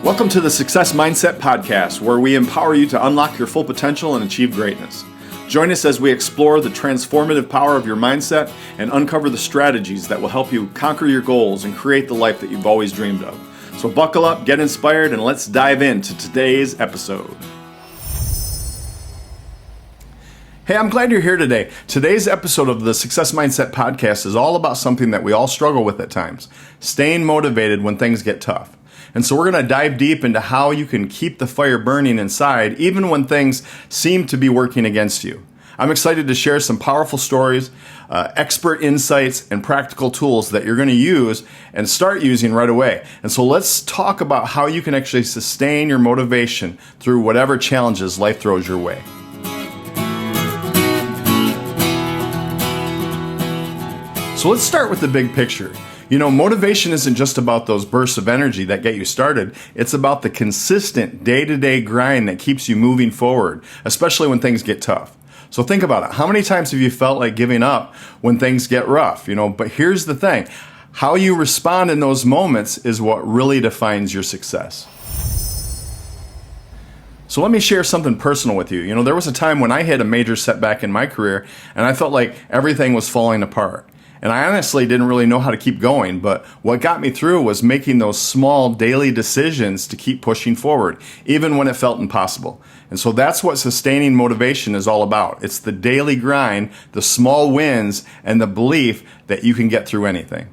Welcome to the Success Mindset Podcast, where we empower you to unlock your full potential and achieve greatness. Join us as we explore the transformative power of your mindset and uncover the strategies that will help you conquer your goals and create the life that you've always dreamed of. So buckle up, get inspired, and let's dive into today's episode. Hey, I'm glad you're here today. Today's episode of the Success Mindset Podcast is all about something that we all struggle with at times, staying motivated when things get tough. And so we're going to dive deep into how you can keep the fire burning inside even when things seem to be working against you. I'm excited to share some powerful stories, expert insights, and practical tools that you're going to use and start using right away. And so let's talk about how you can actually sustain your motivation through whatever challenges life throws your way. So let's start with the big picture. You know, motivation isn't just about those bursts of energy that get you started. It's about the consistent day-to-day grind that keeps you moving forward, especially when things get tough. So think about it. How many times have you felt like giving up when things get rough? But here's the thing. How you respond in those moments is what really defines your success. So let me share something personal with you. There was a time when I hit a major setback in my career and I felt like everything was falling apart. And I honestly didn't really know how to keep going, but what got me through was making those small daily decisions to keep pushing forward, even when it felt impossible. And so that's what sustaining motivation is all about. It's the daily grind, the small wins, and the belief that you can get through anything.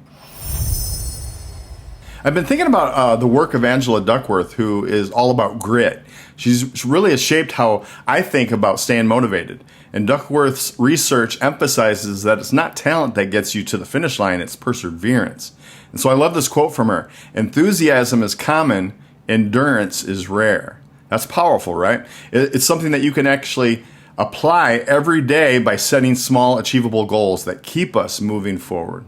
I've been thinking about the work of Angela Duckworth, who is all about grit. She's really has shaped how I think about staying motivated. And Duckworth's research emphasizes that it's not talent that gets you to the finish line, it's perseverance. And so I love this quote from her. Enthusiasm is common, endurance is rare. That's powerful, right? It's something that you can actually apply every day by setting small, achievable goals that keep us moving forward.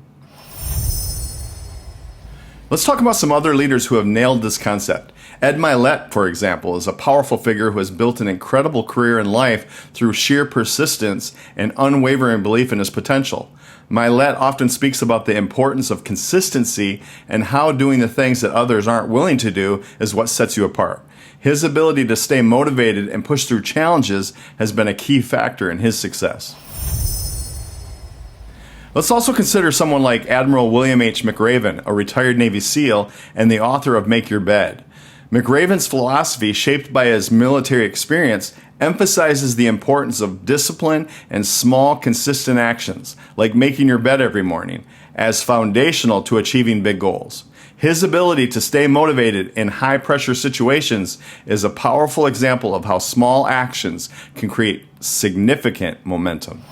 Let's talk about some other leaders who have nailed this concept. Ed Mylett, for example, is a powerful figure who has built an incredible career in life through sheer persistence and unwavering belief in his potential. Mylett often speaks about the importance of consistency and how doing the things that others aren't willing to do is what sets you apart. His ability to stay motivated and push through challenges has been a key factor in his success. Let's also consider someone like Admiral William H. McRaven, a retired Navy SEAL and the author of Make Your Bed. McRaven's philosophy, shaped by his military experience, emphasizes the importance of discipline and small, consistent actions, like making your bed every morning, as foundational to achieving big goals. His ability to stay motivated in high-pressure situations is a powerful example of how small actions can create significant momentum.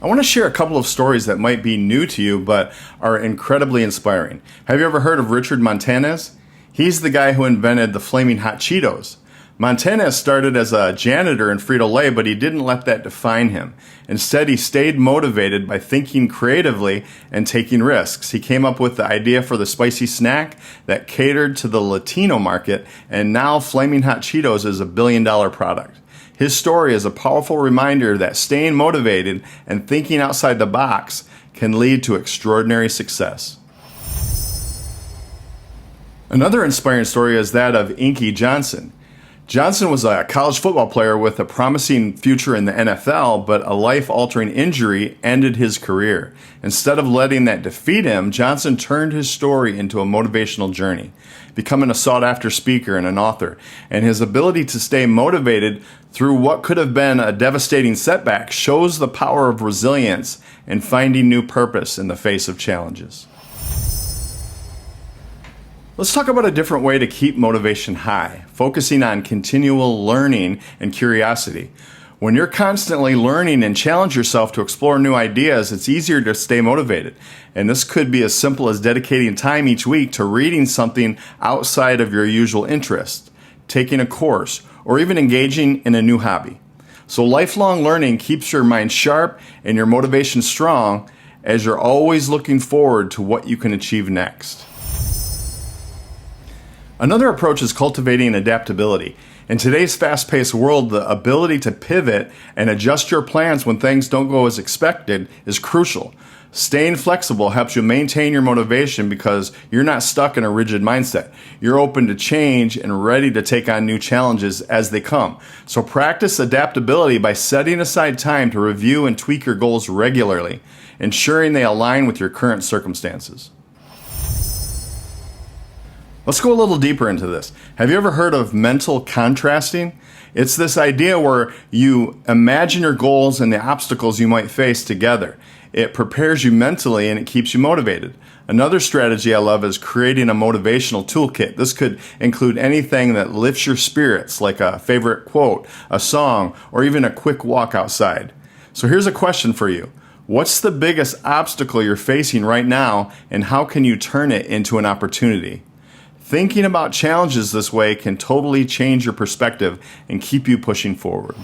I want to share a couple of stories that might be new to you, but are incredibly inspiring. Have you ever heard of Richard Montanez? He's the guy who invented the Flaming Hot Cheetos. Montanez started as a janitor in Frito-Lay, but he didn't let that define him. Instead, he stayed motivated by thinking creatively and taking risks. He came up with the idea for the spicy snack that catered to the Latino market, and now Flaming Hot Cheetos is $1 billion product. His story is a powerful reminder that staying motivated and thinking outside the box can lead to extraordinary success. Another inspiring story is that of Inky Johnson. Johnson was a college football player with a promising future in the NFL, but a life-altering injury ended his career. Instead of letting that defeat him, Johnson turned his story into a motivational journey, becoming a sought-after speaker and an author. And his ability to stay motivated through what could have been a devastating setback shows the power of resilience and finding new purpose in the face of challenges. Let's talk about a different way to keep motivation high, focusing on continual learning and curiosity. When you're constantly learning and challenge yourself to explore new ideas, it's easier to stay motivated. And this could be as simple as dedicating time each week to reading something outside of your usual interest, taking a course, or even engaging in a new hobby. So lifelong learning keeps your mind sharp and your motivation strong as you're always looking forward to what you can achieve next. Another approach is cultivating adaptability. In today's fast-paced world, the ability to pivot and adjust your plans when things don't go as expected is crucial. Staying flexible helps you maintain your motivation because you're not stuck in a rigid mindset. You're open to change and ready to take on new challenges as they come. So practice adaptability by setting aside time to review and tweak your goals regularly, ensuring they align with your current circumstances. Let's go a little deeper into this. Have you ever heard of mental contrasting? It's this idea where you imagine your goals and the obstacles you might face together. It prepares you mentally and it keeps you motivated. Another strategy I love is creating a motivational toolkit. This could include anything that lifts your spirits, like a favorite quote, a song, or even a quick walk outside. So here's a question for you. What's the biggest obstacle you're facing right now, and how can you turn it into an opportunity? Thinking about challenges this way can totally change your perspective and keep you pushing forward.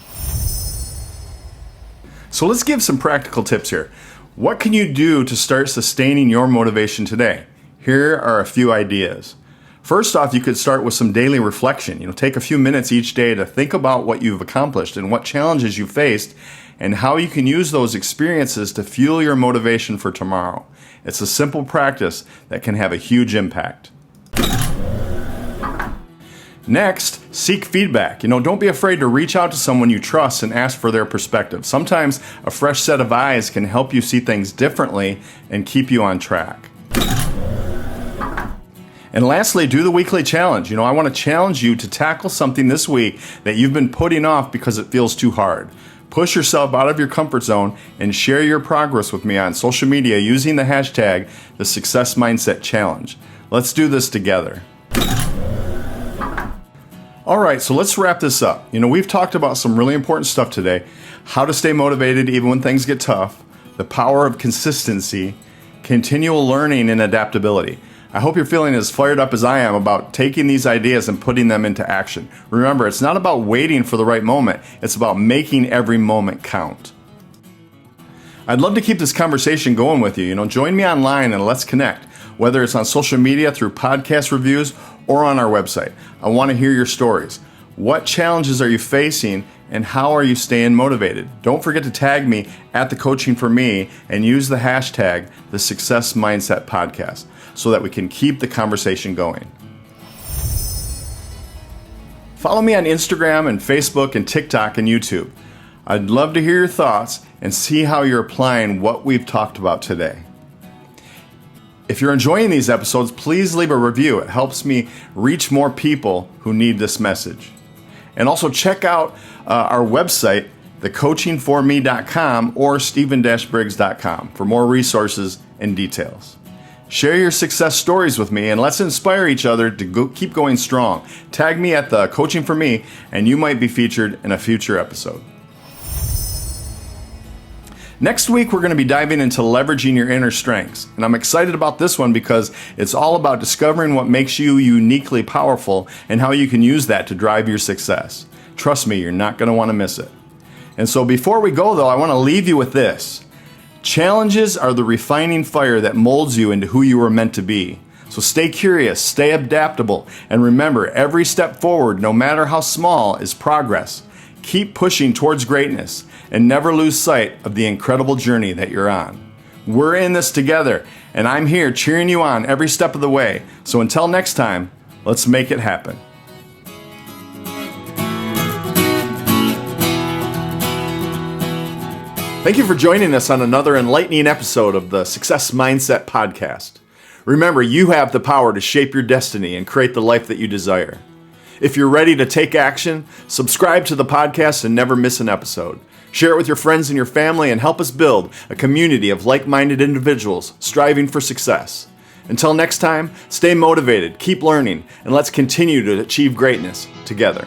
So let's give some practical tips here. What can you do to start sustaining your motivation today? Here are a few ideas. First off, you could start with some daily reflection. Take a few minutes each day to think about what you've accomplished and what challenges you faced and how you can use those experiences to fuel your motivation for tomorrow. It's a simple practice that can have a huge impact. Next, seek feedback. Don't be afraid to reach out to someone you trust and ask for their perspective. Sometimes a fresh set of eyes can help you see things differently and keep you on track. And lastly, do the weekly challenge. I want to challenge you to tackle something this week that you've been putting off because it feels too hard. Push yourself out of your comfort zone and share your progress with me on social media using the hashtag #TheSuccessMindsetChallenge. Let's do this together. All right, so let's wrap this up. We've talked about some really important stuff today. How to stay motivated even when things get tough, the power of consistency, continual learning, and adaptability. I hope you're feeling as fired up as I am about taking these ideas and putting them into action. Remember, it's not about waiting for the right moment. It's about making every moment count. I'd love to keep this conversation going with you. Join me online and let's connect, whether it's on social media, through podcast reviews, or on our website. I want to hear your stories. What challenges are you facing and how are you staying motivated? Don't forget to tag me at The Coaching for Me and use the hashtag #TheSuccessMindsetPodcast so that we can keep the conversation going. Follow me on Instagram and Facebook and TikTok and YouTube. I'd love to hear your thoughts and see how you're applying what we've talked about today. If you're enjoying these episodes, please leave a review. It helps me reach more people who need this message. And also check out our website, thecoachingforme.com or stephen-briggs.com for more resources and details. Share your success stories with me and let's inspire each other to keep going strong. Tag me at The Coaching for Me and you might be featured in a future episode. Next week, we're going to be diving into leveraging your inner strengths. And I'm excited about this one because it's all about discovering what makes you uniquely powerful and how you can use that to drive your success. Trust me, you're not going to want to miss it. And so before we go, though, I want to leave you with this. Challenges are the refining fire that molds you into who you were meant to be. So stay curious, stay adaptable, and remember, every step forward, no matter how small, is progress. Keep pushing towards greatness and never lose sight of the incredible journey that you're on. We're in this together, and I'm here cheering you on every step of the way. So until next time, let's make it happen. Thank you for joining us on another enlightening episode of the Success Mindset Podcast. Remember, you have the power to shape your destiny and create the life that you desire. If you're ready to take action, subscribe to the podcast and never miss an episode. Share it with your friends and your family and help us build a community of like-minded individuals striving for success. Until next time, stay motivated, keep learning, and let's continue to achieve greatness together.